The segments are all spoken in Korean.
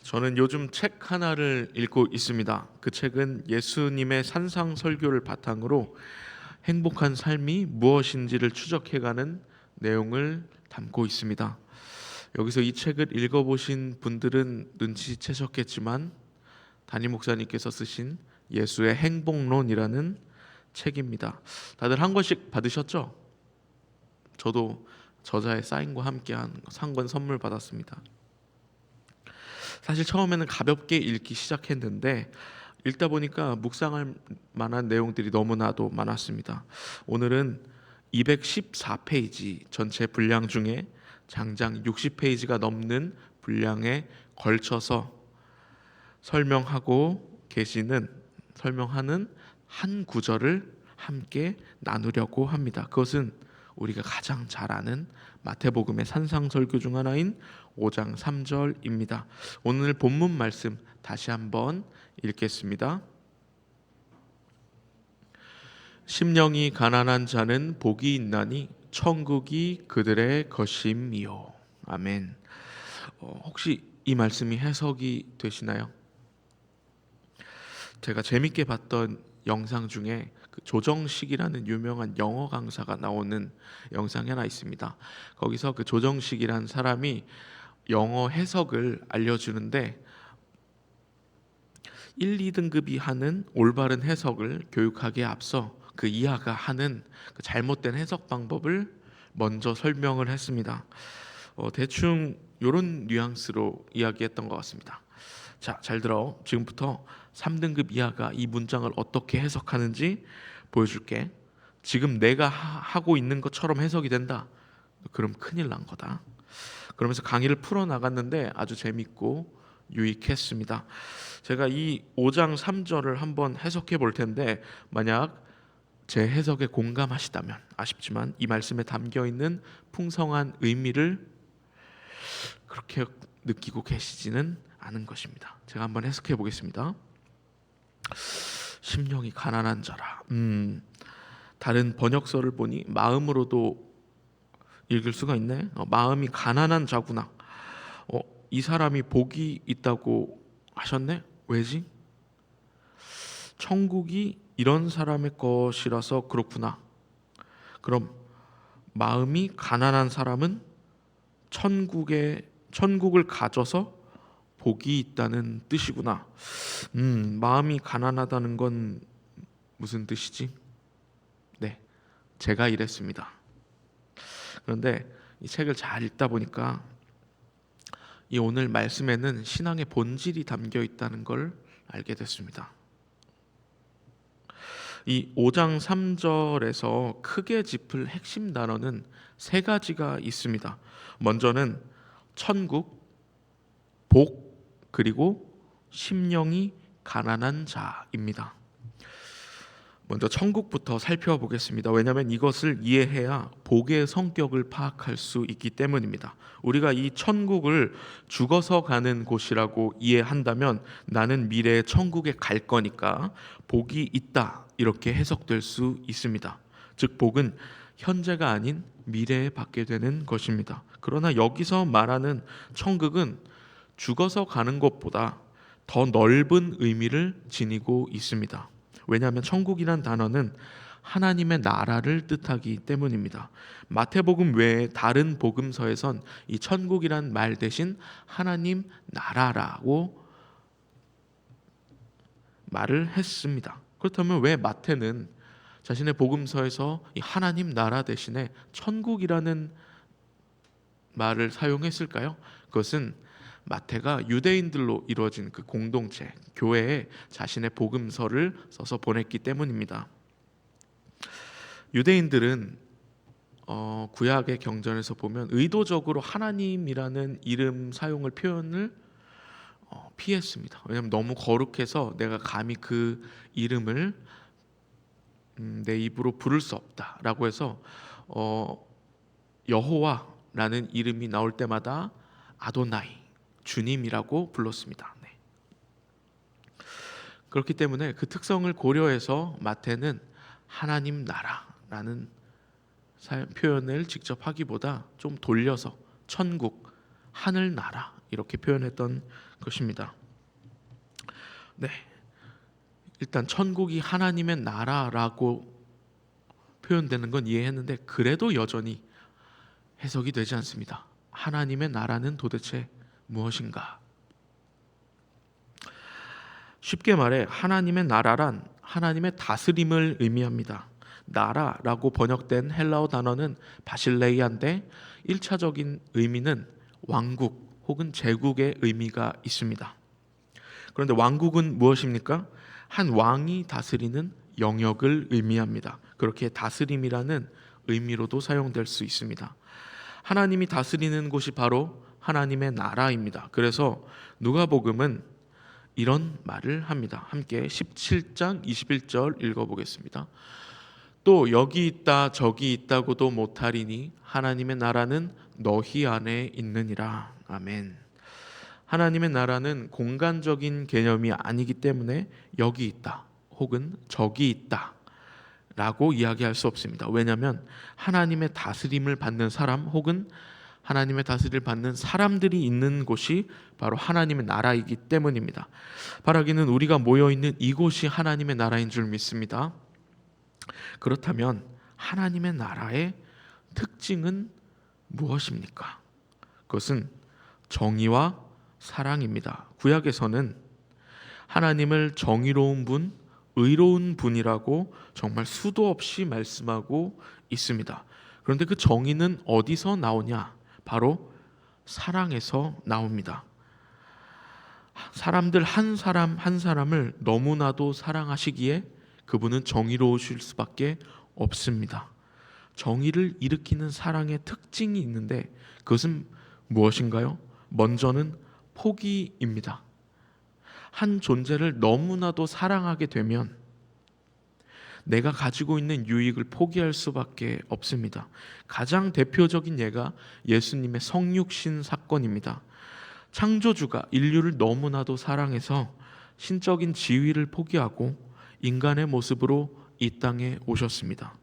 저는 요즘 책 하나를 읽고 있습니다. 그 책은 예수님의 산상 설교를 바탕으로 행복한 삶이 무엇인지를 추적해가는 내용을 담고 있습니다. 여기서 이 책을 읽어보신 분들은 눈치채셨겠지만 담임 목사님께서 쓰신 예수의 행복론이라는 책입니다. 다들 한 권씩 받으셨죠? 저도 저자의 사인과 함께한 상권 선물 받았습니다. 사실 처음에는 가볍게 읽기 시작했는데 읽다 보니까 묵상할 만한 내용들이 너무나도 많았습니다. 오늘은 214페이지 전체 분량 중에 장장 60페이지가 넘는 분량에 걸쳐서 설명하는 한 구절을 함께 나누려고 합니다. 그것은 우리가 가장 잘 아는 마태복음의 산상설교 중 하나인 5장 3절입니다. 오늘 본문 말씀 다시 한번 읽겠습니다. 심령이 가난한 자는 복이 있나니 천국이 그들의 것임이요. 아멘. 혹시 이 말씀이 해석이 되시나요? 제가 재밌게 봤던 영상 중에 그 조정식이라는 유명한 영어 강사가 나오는 영상이 하나 있습니다. 거기서 그 조정식이라는 사람이 영어 해석을 알려주는데 1, 2등급이 하는 올바른 해석을 교육하기에 앞서 그 이하가 하는 그 잘못된 해석 방법을 먼저 설명을 했습니다. 대충 이런 뉘앙스로 이야기했던 것 같습니다. 자, 잘 들어. 지금부터 3등급 이하가 이 문장을 어떻게 해석하는지 보여줄게. 지금 내가 하고 있는 것처럼 해석이 된다. 그럼 큰일 난 거다. 그러면서 강의를 풀어나갔는데 아주 재밌고 유익했습니다. 제가 이 5장 3절을 한번 해석해 볼 텐데 만약 제 해석에 공감하시다면 아쉽지만 이 말씀에 담겨있는 풍성한 의미를 그렇게 느끼고 계시지는 않은 것입니다. 제가 한번 해석해 보겠습니다. 심령이 가난한 자라. 다른 번역서를 보니 마음으로도 읽을 수가 있네. 마음이 가난한 자구나. 이 사람이 복이 있다고 하셨네. 왜지? 천국이 이런 사람의 것이라서 그렇구나. 그럼 마음이 가난한 사람은 천국을 가져서 복이 있다는 뜻이구나. 마음이 가난하다는 건 무슨 뜻이지? 네, 제가 이랬습니다. 그런데 이 책을 잘 읽다 보니까 이 오늘 말씀에는 신앙의 본질이 담겨 있다는 걸 알게 됐습니다. 이 5장 3절에서 크게 짚을 핵심 단어는 세 가지가 있습니다. 먼저는 천국, 복, 그리고 심령이 가난한 자입니다. 먼저 천국부터 살펴보겠습니다. 왜냐하면 이것을 이해해야 복의 성격을 파악할 수 있기 때문입니다. 우리가 이 천국을 죽어서 가는 곳이라고 이해한다면 나는 미래에 천국에 갈 거니까 복이 있다 이렇게 해석될 수 있습니다. 즉 복은 현재가 아닌 미래에 받게 되는 것입니다. 그러나 여기서 말하는 천국은 죽어서 가는 것보다 더 넓은 의미를 지니고 있습니다. 왜냐하면 천국이란 단어는 하나님의 나라를 뜻하기 때문입니다. 마태복음 외에 다른 복음서에선 이 천국이란 말 대신 하나님 나라라고 말을 했습니다. 그렇다면 왜 마태는 자신의 복음서에서 이 하나님 나라 대신에 천국이라는 말을 사용했을까요? 그것은 마태가 유대인들로 이루어진 그 공동체, 교회에 자신의 복음서를 써서 보냈기 때문입니다. 유대인들은 구약의 경전에서 보면 의도적으로 하나님이라는 이름 사용을 표현을 피했습니다. 왜냐하면 너무 거룩해서 내가 감히 그 이름을 내 입으로 부를 수 없다라고 해서 여호와라는 이름이 나올 때마다 아도나이 주님이라고 불렀습니다. 네. 그렇기 때문에 그 특성을 고려해서 마태는 하나님 나라라는 표현을 직접 하기보다 좀 돌려서 천국, 하늘 나라 이렇게 표현했던 것입니다. 네, 일단 천국이 하나님의 나라라고 표현되는 건 이해했는데 그래도 여전히 해석이 되지 않습니다. 하나님의 나라는 도대체 무엇인가? 쉽게 말해 하나님의 나라란 하나님의 다스림을 의미합니다. 나라라고 번역된 헬라어 단어는 바실레이아인데 1차적인 의미는 왕국 혹은 제국의 의미가 있습니다. 그런데 왕국은 무엇입니까? 한 왕이 다스리는 영역을 의미합니다. 그렇게 다스림이라는 의미로도 사용될 수 있습니다. 하나님이 다스리는 곳이 바로 하나님의 나라입니다. 그래서 누가복음은 이런 말을 합니다. 함께 17장 21절 읽어보겠습니다. 또 여기 있다 저기 있다고도 못하리니 하나님의 나라는 너희 안에 있느니라. 아멘. 하나님의 나라는 공간적인 개념이 아니기 때문에 여기 있다 혹은 저기 있다 라고 이야기할 수 없습니다. 왜냐하면 하나님의 다스림을 받는 사람 혹은 하나님의 다스림을 받는 사람들이 있는 곳이 바로 하나님의 나라이기 때문입니다. 바라기는 우리가 모여있는 이곳이 하나님의 나라인 줄 믿습니다. 그렇다면 하나님의 나라의 특징은 무엇입니까? 그것은 정의와 사랑입니다. 구약에서는 하나님을 정의로운 분, 의로운 분이라고 정말 수도 없이 말씀하고 있습니다. 그런데 그 정의는 어디서 나오냐? 바로 사랑에서 나옵니다. 사람들 한 사람 한 사람을 너무나도 사랑하시기에 그분은 정의로우실 수밖에 없습니다. 정의를 일으키는 사랑의 특징이 있는데 그것은 무엇인가요? 먼저는 포기입니다. 한 존재를 너무나도 사랑하게 되면 내가 가지고 있는 유익을 포기할 수밖에 없습니다. 가장 대표적인 예가 예수님의 성육신 사건입니다. 창조주가 인류를 너무나도 사랑해서 신적인 지위를 포기하고 인간의 모습으로 이 땅에 오셨습니다.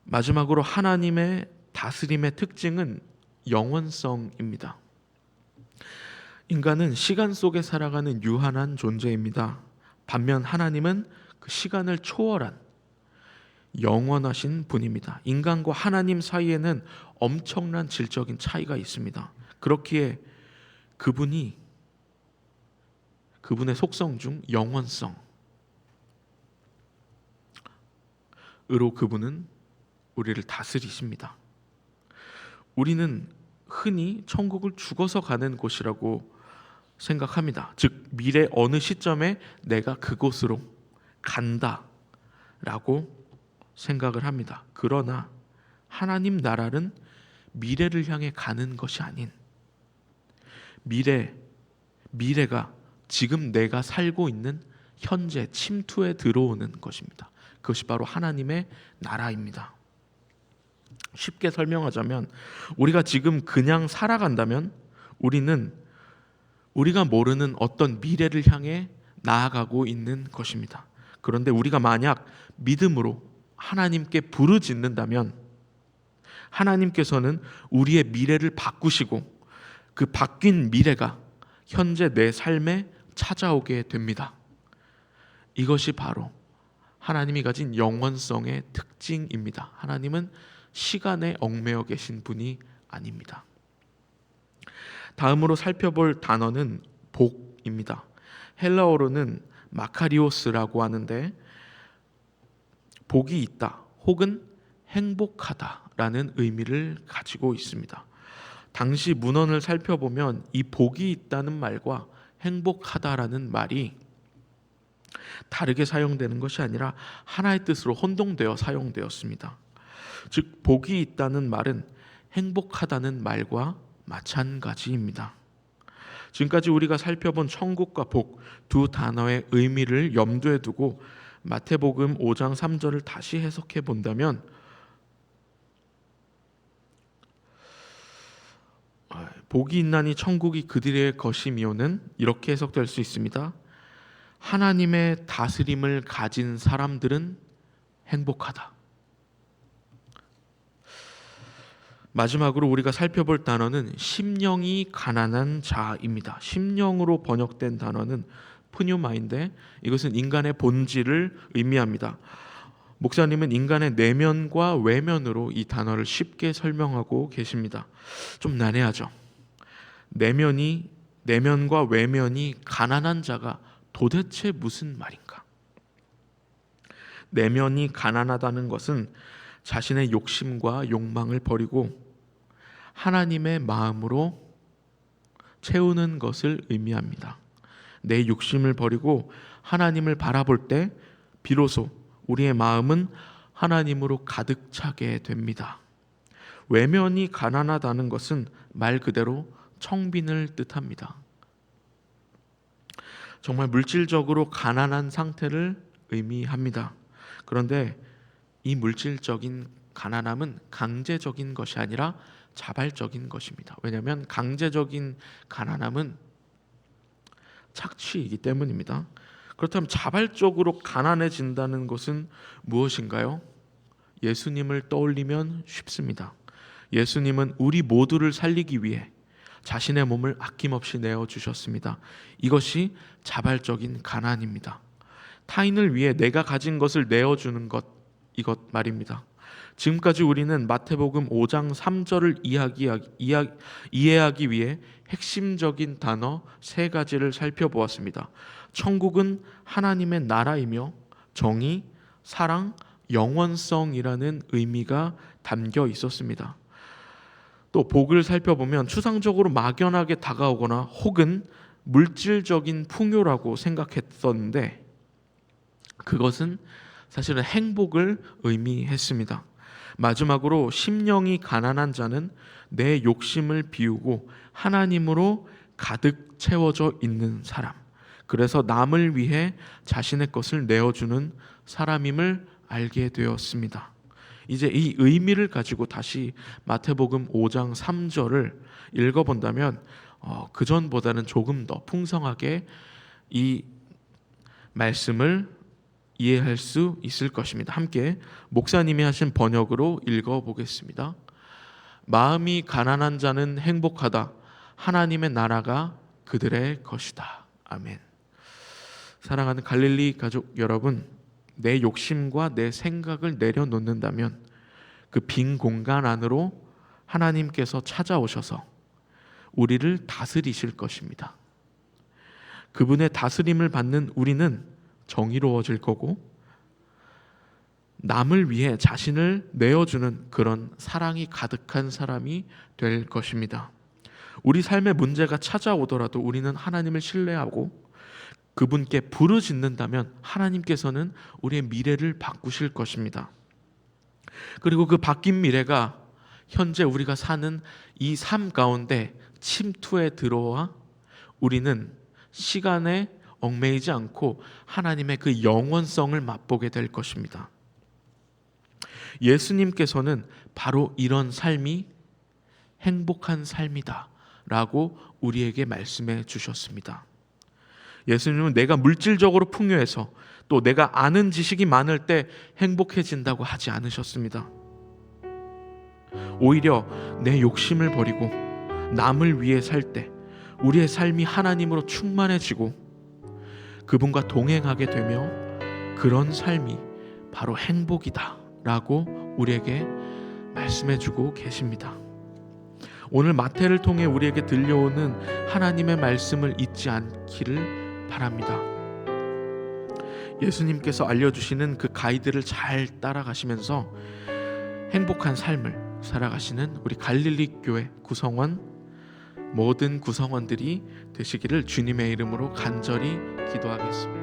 마지막으로 하나님의 다스림의 특징은 영원성입니다. 인간은 시간 속에 살아가는 유한한 존재입니다. 반면 하나님은 그 시간을 초월한 영원하신 분입니다. 인간과 하나님 사이에는 엄청난 질적인 차이가 있습니다. 그렇기에 그분의 속성 중 영원성으로 그분은 우리를 다스리십니다. 우리는 흔히 천국을 죽어서 가는 곳이라고 생각합니다. 즉 미래 어느 시점에 내가 그곳으로 간다라고 생각을 합니다. 그러나 하나님 나라는 미래를 향해 가는 것이 아닌 미래가 지금 내가 살고 있는 현재 침투에 들어오는 것입니다. 그것이 바로 하나님의 나라입니다. 쉽게 설명하자면 우리가 지금 그냥 살아간다면 우리는 우리가 모르는 어떤 미래를 향해 나아가고 있는 것입니다. 그런데 우리가 만약 믿음으로 하나님께 부르짖는다면 하나님께서는 우리의 미래를 바꾸시고 그 바뀐 미래가 현재 내 삶에 찾아오게 됩니다. 이것이 바로 하나님이 가진 영원성의 특징입니다. 하나님은 시간에 얽매여 계신 분이 아닙니다. 다음으로 살펴볼 단어는 복입니다. 헬라어로는 마카리오스라고 하는데 복이 있다 혹은 행복하다라는 의미를 가지고 있습니다. 당시 문헌을 살펴보면 이 복이 있다는 말과 행복하다라는 말이 다르게 사용되는 것이 아니라 하나의 뜻으로 혼동되어 사용되었습니다. 즉 복이 있다는 말은 행복하다는 말과 마찬가지입니다. 지금까지 우리가 살펴본 천국과 복 두 단어의 의미를 염두에 두고 마태복음 5장 3절을 다시 해석해 본다면 복이 있나니 천국이 그들의 것이미오는 이렇게 해석될 수 있습니다. 하나님의 다스림을 가진 사람들은 행복하다. 마지막으로 우리가 살펴볼 단어는 심령이 가난한 자입니다. 심령으로 번역된 단어는 푸뉴마인데 이것은 인간의 본질을 의미합니다. 목사님은 인간의 내면과 외면으로 이 단어를 쉽게 설명하고 계십니다. 좀 난해하죠. 내면과 외면이 가난한 자가 도대체 무슨 말인가? 내면이 가난하다는 것은 자신의 욕심과 욕망을 버리고 하나님의 마음으로 채우는 것을 의미합니다. 내 욕심을 버리고 하나님을 바라볼 때 비로소 우리의 마음은 하나님으로 가득 차게 됩니다. 외면이 가난하다는 것은 말 그대로 청빈을 뜻합니다. 정말 물질적으로 가난한 상태를 의미합니다. 그런데 이 물질적인 가난함은 강제적인 것이 아니라 자발적인 것입니다. 왜냐하면 강제적인 가난함은 착취이기 때문입니다. 그렇다면 자발적으로 가난해진다는 것은 무엇인가요? 예수님을 떠올리면 쉽습니다. 예수님은 우리 모두를 살리기 위해 자신의 몸을 아낌없이 내어주셨습니다. 이것이 자발적인 가난입니다. 타인을 위해 내가 가진 것을 내어주는 것, 이것 말입니다. 지금까지 우리는 마태복음 5장 3절을 이해하기 위해 핵심적인 단어 3가지를 살펴보았습니다. 천국은 하나님의 나라이며 정의, 사랑, 영원성이라는 의미가 담겨 있었습니다. 또 복을 살펴보면 추상적으로 막연하게 다가오거나 혹은 물질적인 풍요라고 생각했었는데 그것은 사실은 행복을 의미했습니다. 마지막으로 심령이 가난한 자는 내 욕심을 비우고 하나님으로 가득 채워져 있는 사람, 그래서 남을 위해 자신의 것을 내어주는 사람임을 알게 되었습니다. 이제 이 의미를 가지고 다시 마태복음 5장 3절을 읽어본다면 그전보다는 조금 더 풍성하게 이 말씀을 이해할 수 있을 것입니다. 함께 목사님이 하신 번역으로 읽어보겠습니다. 마음이 가난한 자는 행복하다. 하나님의 나라가 그들의 것이다. 아멘. 사랑하는 갈릴리 가족 여러분, 내 욕심과 내 생각을 내려놓는다면 그 빈 공간 안으로 하나님께서 찾아오셔서 우리를 다스리실 것입니다. 그분의 다스림을 받는 우리는 정의로워질 거고 남을 위해 자신을 내어주는 그런 사랑이 가득한 사람이 될 것입니다. 우리 삶에 문제가 찾아오더라도 우리는 하나님을 신뢰하고 그분께 부르짖는다면 하나님께서는 우리의 미래를 바꾸실 것입니다. 그리고 그 바뀐 미래가 현재 우리가 사는 이 삶 가운데 침투에 들어와 우리는 시간에 얽매이지 않고 하나님의 그 영원성을 맛보게 될 것입니다. 예수님께서는 바로 이런 삶이 행복한 삶이다 라고 우리에게 말씀해 주셨습니다. 예수님은 내가 물질적으로 풍요해서 또 내가 아는 지식이 많을 때 행복해진다고 하지 않으셨습니다. 오히려 내 욕심을 버리고 남을 위해 살 때 우리의 삶이 하나님으로 충만해지고 그분과 동행하게 되며 그런 삶이 바로 행복이다 라고 우리에게 말씀해주고 계십니다. 오늘 마태를 통해 우리에게 들려오는 하나님의 말씀을 잊지 않기를 바랍니다. 예수님께서 알려주시는 그 가이드를 잘 따라가시면서 행복한 삶을 살아가시는 우리 갈릴리 교회 구성원 모든 구성원들이 되시기를 주님의 이름으로 간절히 기도하겠습니다.